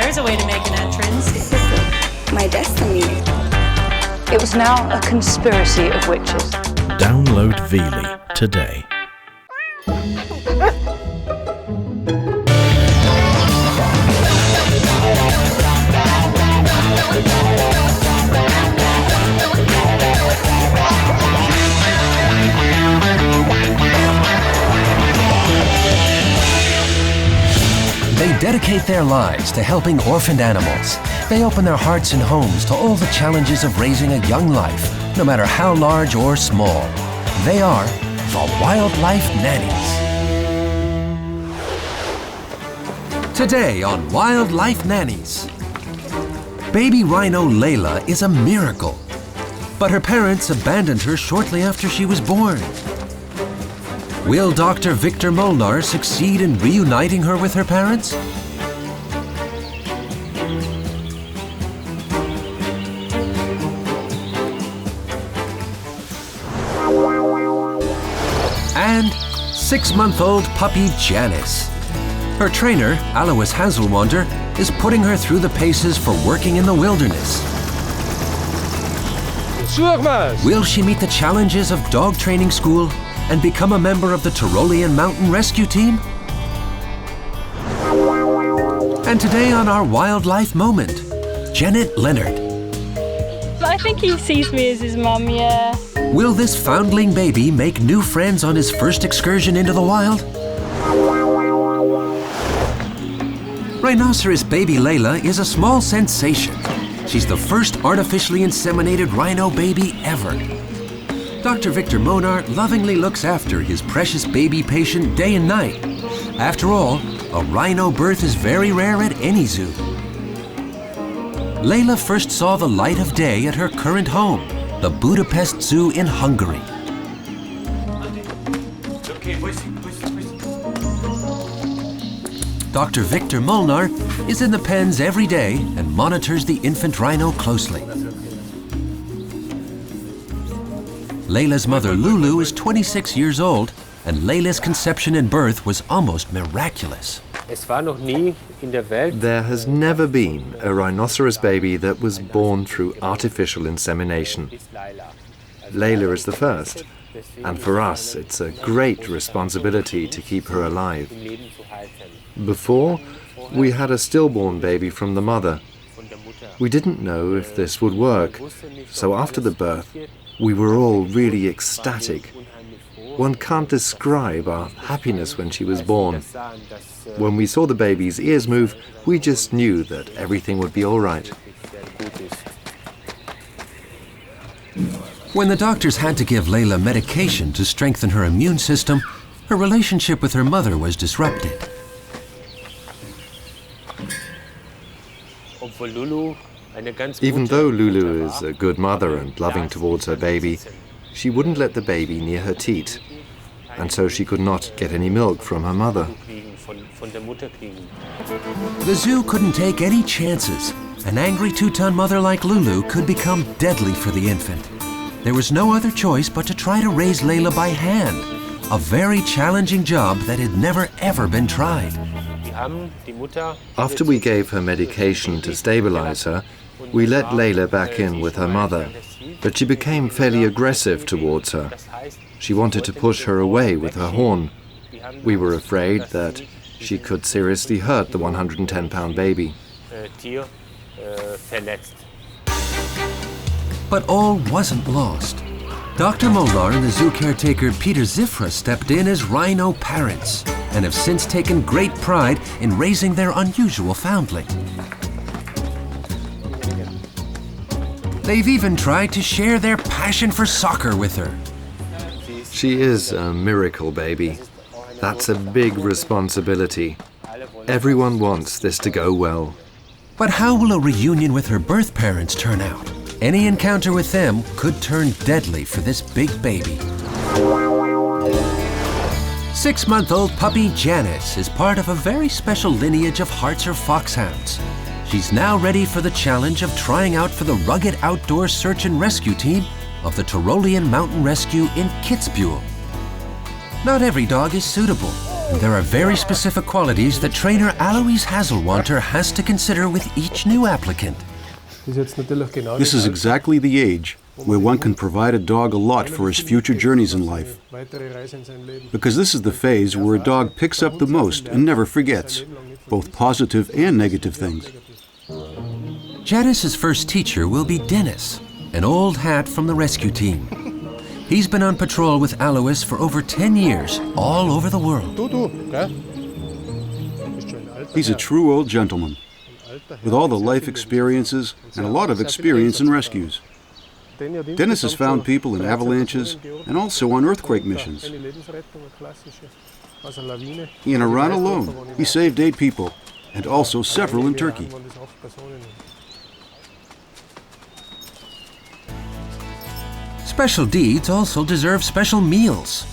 there's a way to make an entrance. This is my destiny. It was now a conspiracy of witches. Download Veely today. They dedicate their lives to helping orphaned animals. They open their hearts and homes to all the challenges of raising a young life, no matter how large or small. They are the Wildlife Nannies. Today on Wildlife Nannies. Baby Rhino Layla is a miracle, but her parents abandoned her shortly after she was born. Will Dr. Victor Molnar succeed in reuniting her with her parents? And 6-month-old puppy Janice. Her trainer, Alois Hazelwander, is putting her through the paces for working in the wilderness. Will she meet the challenges of dog training school and become a member of the Tyrolean Mountain Rescue Team? And today on our Wildlife Moment, Leonard. I think he sees me as his mum, yeah. Will this foundling baby make new friends on his first excursion into the wild? Rhinoceros baby Layla is a small sensation. She's the first artificially inseminated rhino baby ever. Dr. Victor Molnar lovingly looks after his precious baby patient day and night. After all, a rhino birth is very rare at any zoo. Layla first saw the light of day at her current home, the Budapest Zoo in Hungary. Dr. Victor Molnar is in the pens every day and monitors the infant rhino closely. Layla's mother Lulu is 26 years old, and Layla's conception and birth was almost miraculous. There has never been a rhinoceros baby that was born through artificial insemination. Layla is the first, and for us it's a great responsibility to keep her alive. Before, we had a stillborn baby from the mother. We didn't know if this would work, so after the birth, we were all really ecstatic. One can't describe our happiness when she was born. When we saw the baby's ears move, we just knew that everything would be all right. When the doctors had to give Layla medication to strengthen her immune system, her relationship with her mother was disrupted. Even though Lulu is a good mother and loving towards her baby, she wouldn't let the baby near her teat, and so she could not get any milk from her mother. The zoo couldn't take any chances. An angry 2-ton mother like Lulu could become deadly for the infant. There was no other choice but to try to raise Layla by hand, a very challenging job that had never ever been tried. After we gave her medication to stabilize her, we let Layla back in with her mother, but she became fairly aggressive towards her. She wanted to push her away with her horn. We were afraid that she could seriously hurt the 110-pound baby. But all wasn't lost. Dr. Molnar and the zoo caretaker Peter Zifra stepped in as rhino parents and have since taken great pride in raising their unusual foundling. They've even tried to share their passion for soccer with her. She is a miracle baby. That's a big responsibility. Everyone wants this to go well. But how will a reunion with her birth parents turn out? Any encounter with them could turn deadly for this big baby. 6-month-old puppy Janice is part of a very special lineage of Harzer Fuchs hounds. She's now ready for the challenge of trying out for the rugged outdoor search and rescue team of the Tyrolean Mountain Rescue in Kitzbühel. Not every dog is suitable, And there are very specific qualities that trainer Alois Hazelwanter has to consider with each new applicant. This is exactly the age where one can provide a dog a lot for his future journeys in life. Because this is the phase where a dog picks up the most and never forgets, both positive and negative things. Janice's first teacher will be Dennis, an old hat from the rescue team. He's been on patrol with Alois for over 10 years, all over the world. He's a true old gentleman, with all the life experiences and a lot of experience in rescues. Dennis has found people in avalanches and also on earthquake missions. In Iran alone, he saved 8 people, and also several in Turkey. Special deeds also deserve special meals.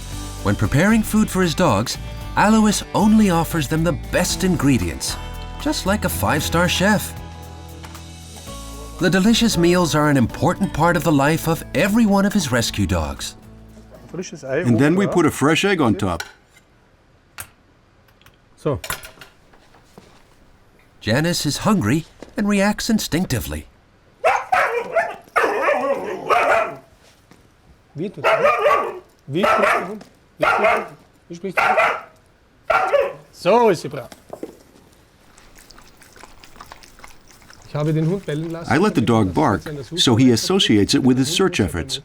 When preparing food for his dogs, Alois only offers them the best ingredients, just like a 5-star chef. The delicious meals are an important part of the life of every one of his rescue dogs. And then we put a fresh egg on top. Janice is hungry and reacts instinctively. So ist sie brav. I let the dog bark, so he associates it with his search efforts.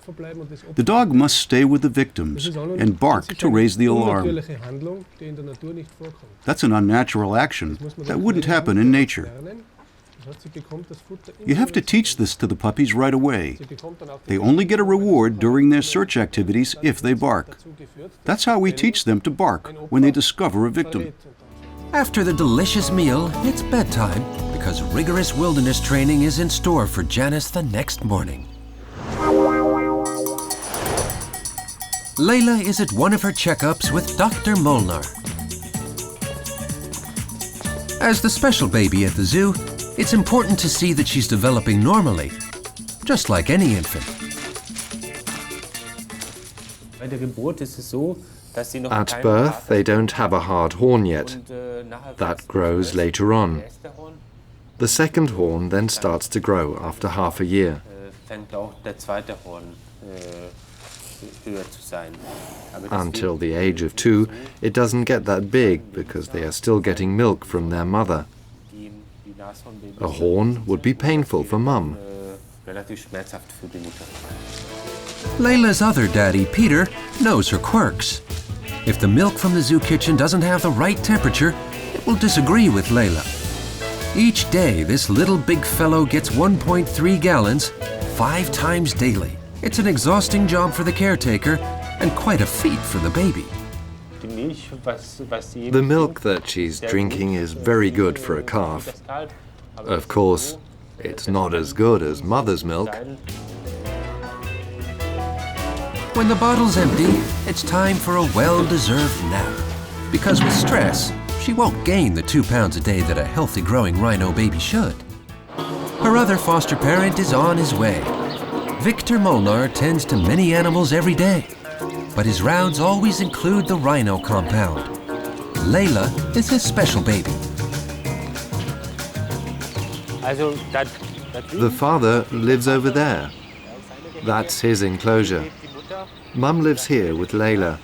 The dog must stay with the victims and bark to raise the alarm. That's an unnatural action that wouldn't happen in nature. You have to teach this to the puppies right away. They only get a reward during their search activities if they bark. That's how we teach them to bark when they discover a victim. After the delicious meal, it's bedtime because rigorous wilderness training is in store for Janice the next morning. Layla is at one of her checkups with Dr. Molnar. As the special baby at the zoo, it's important to see that she's developing normally, just like any infant. At birth, they don't have a hard horn yet. That grows later on. The second horn then starts to grow after half a year. Until the age of 2, it doesn't get that big because they are still getting milk from their mother. A horn would be painful for Mum. Layla's other daddy, Peter, knows her quirks. If the milk from the zoo kitchen doesn't have the right temperature, it will disagree with Layla. Each day, this little big fellow gets 1.3 gallons, 5 times daily. It's an exhausting job for the caretaker and quite a feat for the baby. The milk that she's drinking is very good for a calf. Of course, it's not as good as mother's milk. When the bottle's empty, it's time for a well-deserved nap. Because with stress, she won't gain the 2 pounds a day that a healthy growing rhino baby should. Her other foster parent is on his way. Victor Molnar tends to many animals every day, but his rounds always include the rhino compound. Layla is his special baby. The father lives over there. That's his enclosure. Mum lives here with Layla.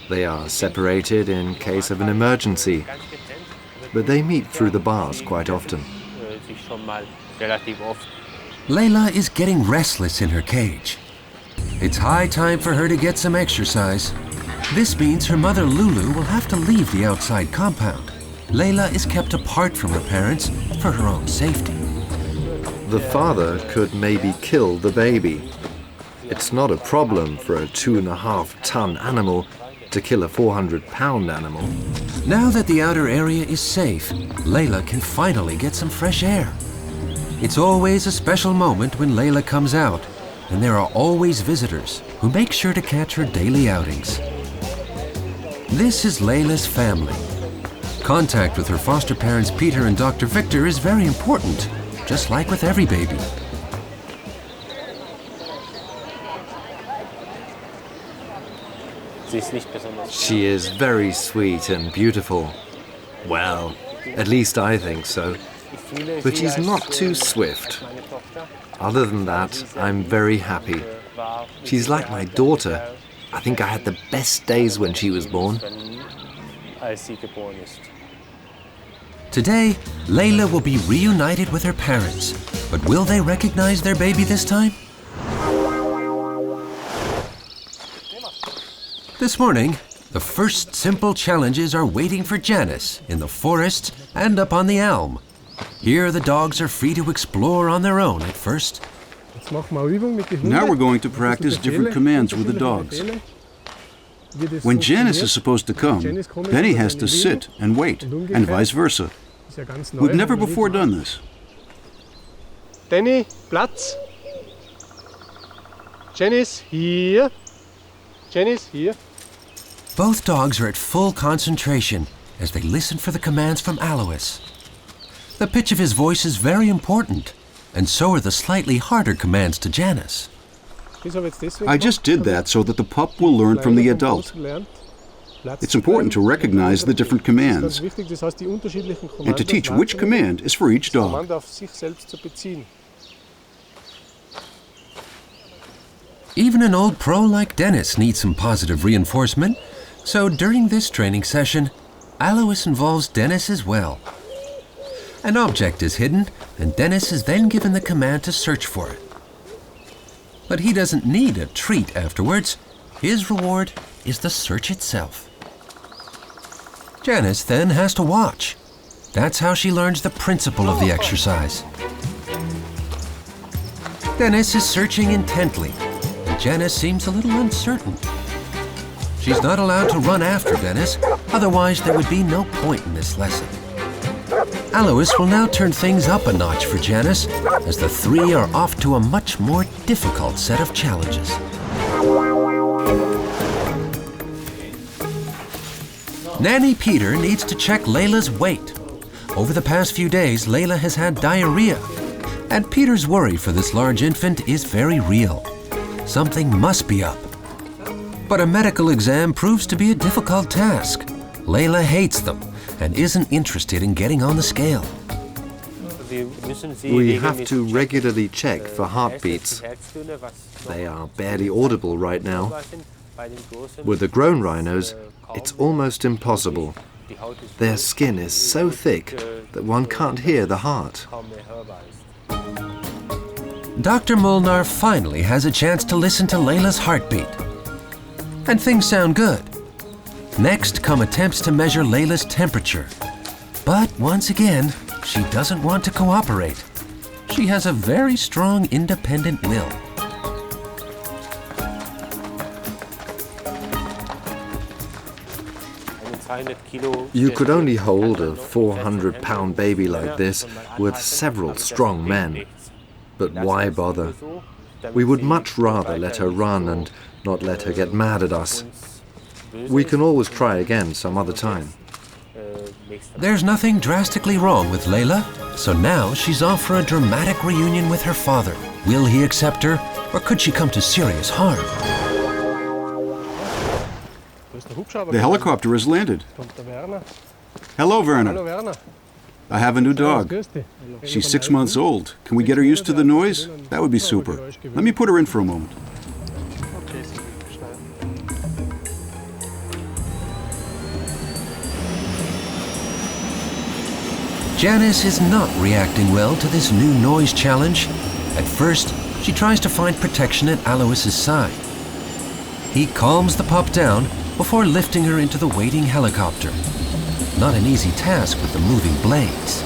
They are separated in case of an emergency, but they meet through the bars quite often. Layla is getting restless in her cage. It's high time for her to get some exercise. This means her mother Lulu will have to leave the outside compound. Layla is kept apart from her parents for her own safety. The father could maybe kill the baby. It's not a problem for a 2.5-ton animal to kill a 400-pound animal. Now that the outer area is safe, Layla can finally get some fresh air. It's always a special moment when Layla comes out, and there are always visitors who make sure to catch her daily outings. This is Layla's family. Contact with her foster parents Peter and Dr. Victor is very important, just like with every baby. She is very sweet and beautiful. Well, at least I think so. But she's not too swift. Other than that, I'm very happy. She's like my daughter. I think I had the best days when she was born. Today, Layla will be reunited with her parents. But will they recognize their baby this time? This morning, the first simple challenges are waiting for Janice in the forest and up on the elm. Here the dogs are free to explore on their own at first. Now we're going to practice different commands with the dogs. When Janice is supposed to come, Benny has to sit and wait, and vice versa. We've never before done this. Danny, Platz. Janice, hier. Janice, hier. Both dogs are at full concentration as they listen for the commands from Alois. The pitch of his voice is very important, and so are the slightly harder commands to Janice. I just did that so that the pup will learn from the adult. It's important to recognize the different commands and to teach which command is for each dog. Even an old pro like Dennis needs some positive reinforcement, so during this training session, Alois involves Dennis as well. An object is hidden, and Dennis is then given the command to search for it. But he doesn't need a treat afterwards. His reward is the search itself. Janice then has to watch. That's how she learns the principle of the exercise. Dennis is searching intently, and Janice seems a little uncertain. She's not allowed to run after Dennis, otherwise there would be no point in this lesson. Alois will now turn things up a notch for Janice, as the three are off to a much more difficult set of challenges. Nanny Peter needs to check Layla's weight. Over the past few days, Layla has had diarrhea, and Peter's worry for this large infant is very real. Something must be up. But a medical exam proves to be a difficult task. Layla hates them and isn't interested in getting on the scale. We have to regularly check for heartbeats. They are barely audible right now. With the grown rhinos, it's almost impossible. Their skin is so thick that one can't hear the heart. Dr. Molnar finally has a chance to listen to Layla's heartbeat. And things sound good. Next come attempts to measure Layla's temperature. But once again, she doesn't want to cooperate. She has a very strong independent will. You could only hold a 400-pound baby like this with several strong men. But why bother? We would much rather let her run and not let her get mad at us. We can always try again some other time. There's nothing drastically wrong with Layla, so now she's off for a dramatic reunion with her father. Will he accept her, or could she come to serious harm? The helicopter has landed. Hello, Werner. I have a new dog. She's 6 months old. Can we get her used to the noise? That would be super. Let me put her in for a moment. Janice is not reacting well to this new noise challenge. At first, she tries to find protection at Alois's side. He calms the pup down before lifting her into the waiting helicopter. Not an easy task with the moving blades.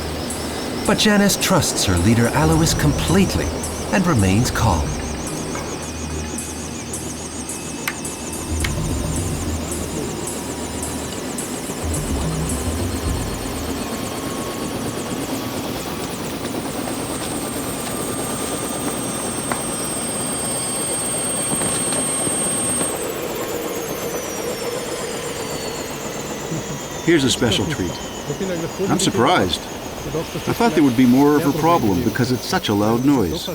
But Janice trusts her leader Alois completely and remains calm. Here's a special treat. I'm surprised. I thought there would be more of a problem because it's such a loud noise.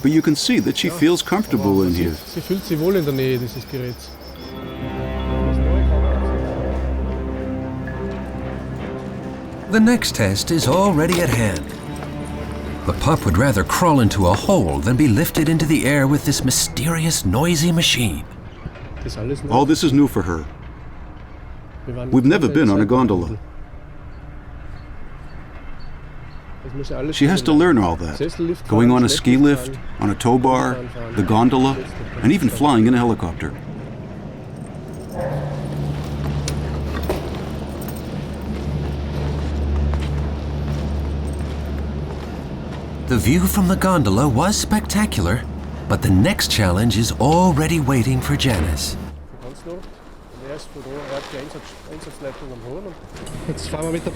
But you can see that she feels comfortable in here. Sie fühlt sich wohl in der Nähe dieses Geräts. The next test is already at hand. The pup would rather crawl into a hole than be lifted into the air with this mysterious, noisy machine. All this is new for her. We've never been on a gondola. She has to learn all that. Going on a ski lift, on a tow bar, the gondola, and even flying in a helicopter. The view from the gondola was spectacular, but the next challenge is already waiting for Janice.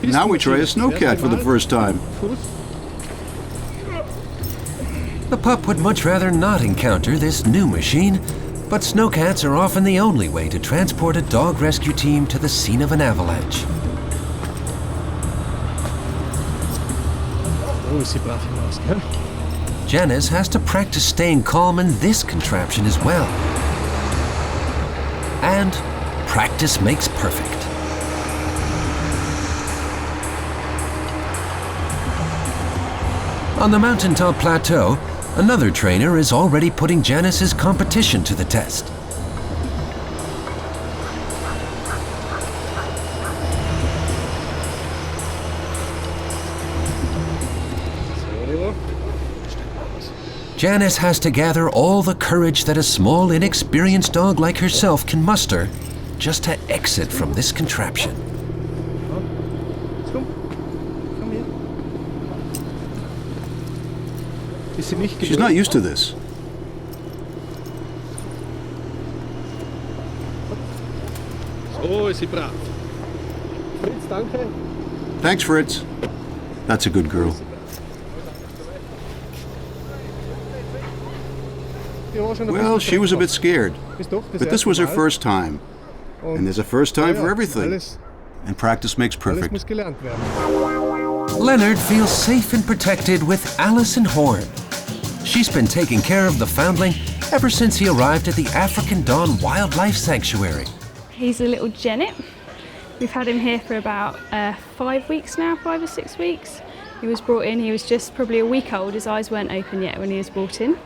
Now we try a snowcat for the first time. The pup would much rather not encounter this new machine, but snowcats are often the only way to transport a dog rescue team to the scene of an avalanche. Janice has to practice staying calm in this contraption as well. And practice makes perfect. On the mountaintop plateau, another trainer is already putting Janice's competition to the test. Janice has to gather all the courage that a small, inexperienced dog like herself can muster just to exit from this contraption. She's not used to this. So ist sie brav. Fritz, danke. Thanks, Fritz. That's a good girl. Well, she was a bit scared, but this was her first time. And there's a first time for everything. And practice makes perfect. Leonard feels safe and protected with Alison Horn. She's been taking care of the foundling ever since he arrived at the African Dawn Wildlife Sanctuary. He's a little genet. We've had him here for about 5 weeks now, 5 or 6 weeks. He was brought in, he was just probably a week old. His eyes weren't open yet when he was brought in.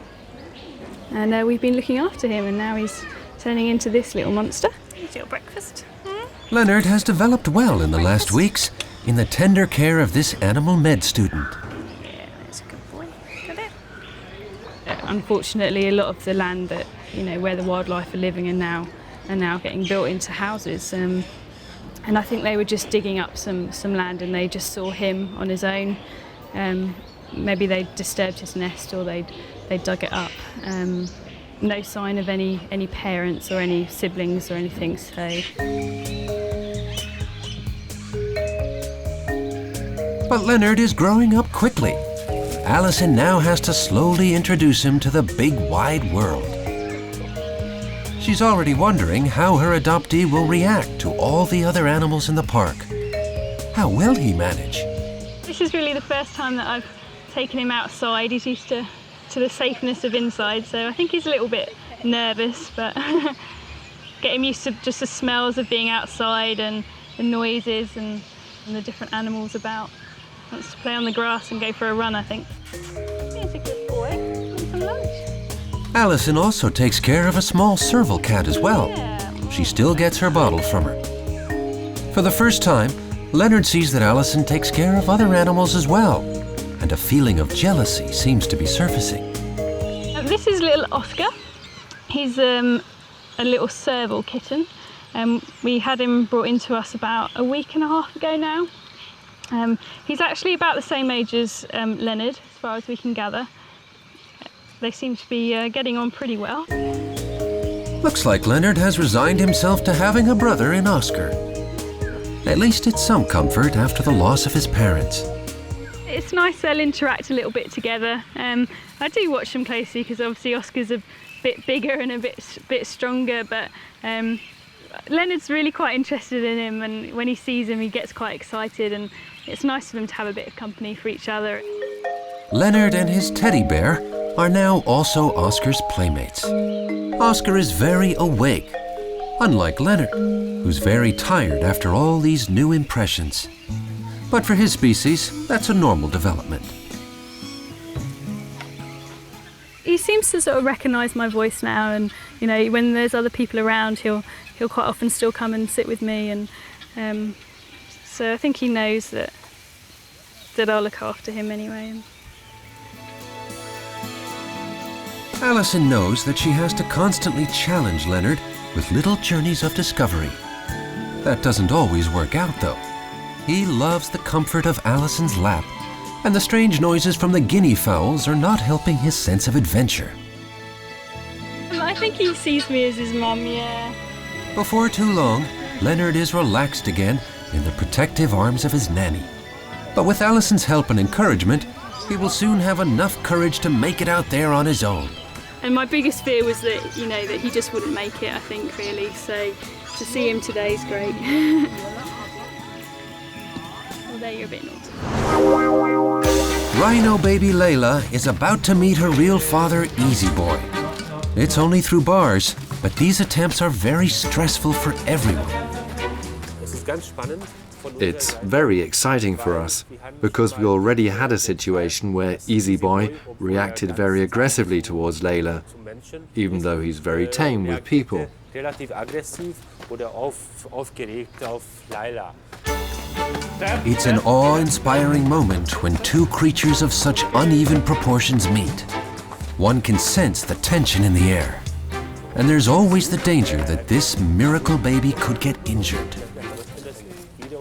And we've been looking after him, and now he's turning into this little monster. Here's your breakfast. Leonard has developed well in the last weeks in the tender care of this animal med student. Yeah, that's a good boy. Got it. Unfortunately, a lot of the land that, where the wildlife are living are now getting built into houses. And I think they were just digging up some land, and they just saw him on his own. Maybe they disturbed his nest, or they dug it up. No sign of any parents or any siblings or anything. So. But Leonard is growing up quickly. Alison now has to slowly introduce him to the big wide world. She's already wondering how her adoptee will react to all the other animals in the park. How will he manage? This is really the first time that I've taken him outside. He's used to the safeness of inside, so I think he's a little bit nervous, but get him used to just the smells of being outside and the noises and the different animals about. Wants to play on the grass and go for a run, I think. He's a good boy. Want some lunch? Alison also takes care of a small serval cat as well. Yeah. She still gets her bottle from her. For the first time, Leonard sees that Alison takes care of other animals as well, and a feeling of jealousy seems to be surfacing. This is little Oscar. He's a little serval kitten. We had him brought into us about a week and a half ago now. He's actually about the same age as Leonard, as far as we can gather. They seem to be getting on pretty well. Looks like Leonard has resigned himself to having a brother in Oscar. At least it's some comfort after the loss of his parents. It's nice they'll interact a little bit together. I do watch them closely because obviously Oscar's a bit bigger and a bit stronger, but Leonard's really quite interested in him, and when he sees him he gets quite excited, and it's nice for them to have a bit of company for each other. Leonard and his teddy bear are now also Oscar's playmates. Oscar is very awake, unlike Leonard, who's very tired after all these new impressions. But for his species, that's a normal development. He seems to sort of recognise my voice now, and you know, when there's other people around, he'll quite often still come and sit with me, and so I think he knows that I'll look after him anyway. Alison knows that she has to constantly challenge Leonard with little journeys of discovery. That doesn't always work out, though. He loves the comfort of Alison's lap, and the strange noises from the guinea fowls are not helping his sense of adventure. I think he sees me as his mum, yeah. Before too long, Leonard is relaxed again in the protective arms of his nanny. But with Alison's help and encouragement, he will soon have enough courage to make it out there on his own. And my biggest fear was that, you know, that he just wouldn't make it, I think, really. So to see him today is great. Although you're a bit naughty. Rhino baby Layla is about to meet her real father, Easy Boy. It's only through bars, but these attempts are very stressful for everyone. It's very exciting for us, because we already had a situation where Easy Boy reacted very aggressively towards Layla, even though he's very tame with people. It's an awe-inspiring moment when two creatures of such uneven proportions meet. One can sense the tension in the air. And there's always the danger that this miracle baby could get injured.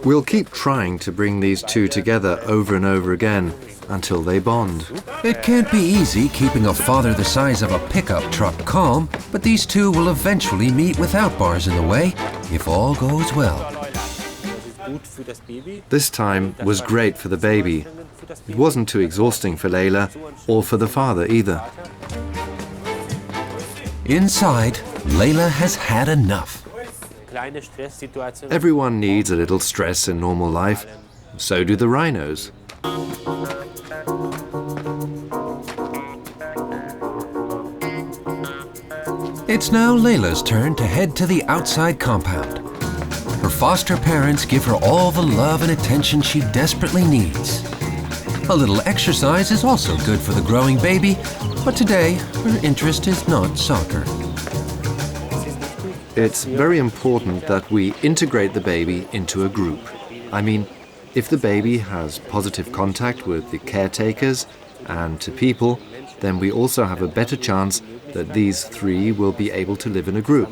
We'll keep trying to bring these two together over and over again until they bond. It can't be easy keeping a father the size of a pickup truck calm, but these two will eventually meet without bars in the way, if all goes well. This time was great for the baby. It wasn't too exhausting for Layla or for the father either. Inside, Layla has had enough. Everyone needs a little stress in normal life. So do the rhinos. It's now Layla's turn to head to the outside compound. Her foster parents give her all the love and attention she desperately needs. A little exercise is also good for the growing baby, but today her interest is not soccer. It's very important that we integrate the baby into a group. I mean, if the baby has positive contact with the caretakers and to people, then we also have a better chance that these three will be able to live in a group.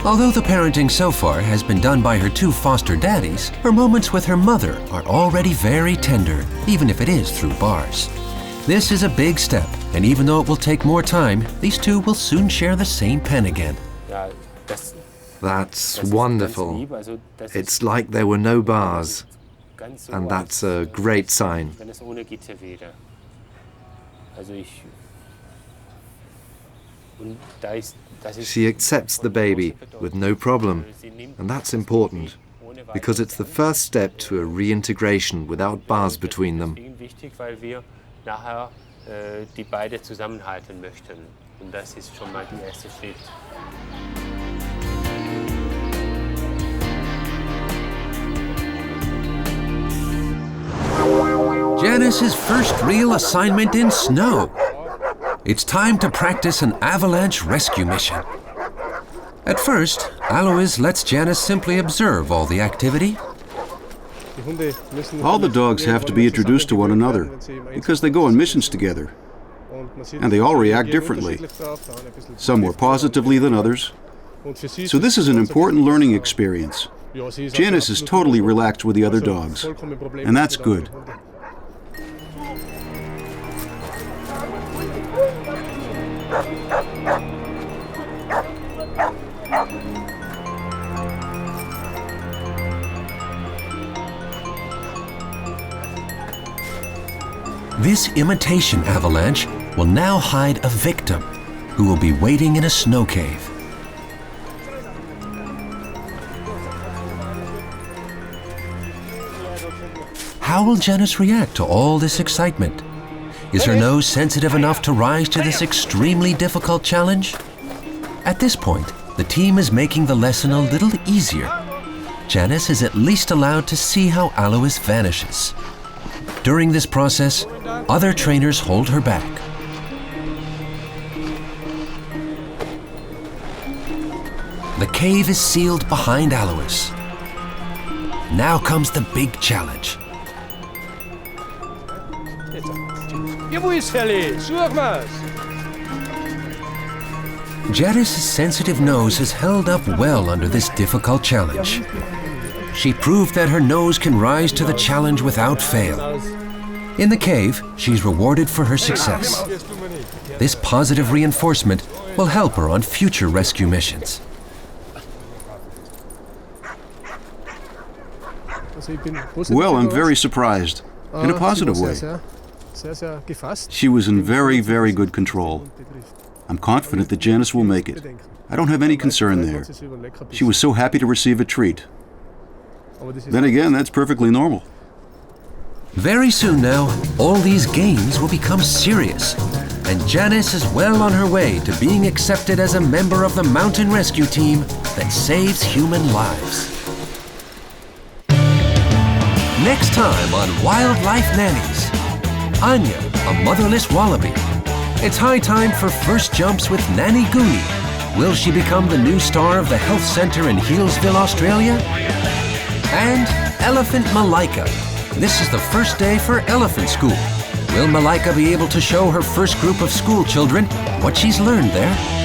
Although the parenting so far has been done by her two foster daddies, her moments with her mother are already very tender, even if it is through bars. This is a big step, and even though it will take more time, these two will soon share the same pen again. That's wonderful. It's like there were no bars, and that's a great sign. She accepts the baby with no problem, and that's important, because it's the first step to a reintegration without bars between them. Die beide zusammenhalten möchten. Und das ist schon mal der erste Schritt. Janice's first real assignment in snow. It's time to practice an avalanche rescue mission. At first, Alois lets Janice simply observe all the activity. All the dogs have to be introduced to one another because they go on missions together. And they all react differently, some more positively than others. So this is an important learning experience. Janice is totally relaxed with the other dogs, and that's good. This imitation avalanche will now hide a victim who will be waiting in a snow cave. How will Janice react to all this excitement? Is her nose sensitive enough to rise to this extremely difficult challenge? At this point, the team is making the lesson a little easier. Janice is at least allowed to see how Alois vanishes. During this process, other trainers hold her back. The cave is sealed behind Alois. Now comes the big challenge. Janice's sensitive nose has held up well under this difficult challenge. She proved that her nose can rise to the challenge without fail. In the cave, she's rewarded for her success. This positive reinforcement will help her on future rescue missions. Well, I'm very surprised, in a positive way. She was in very, very good control. I'm confident that Janice will make it. I don't have any concern there. She was so happy to receive a treat. Then again, that's perfectly normal. Very soon now, all these games will become serious, and Janice is well on her way to being accepted as a member of the mountain rescue team that saves human lives. Next time on Wildlife Nannies, Anya, a motherless wallaby. It's high time for first jumps with Nanny Goonie. Will she become the new star of the health center in Healesville, Australia? And Elephant Malaika. This is the first day for elephant school. Will Malaika be able to show her first group of school children what she's learned there?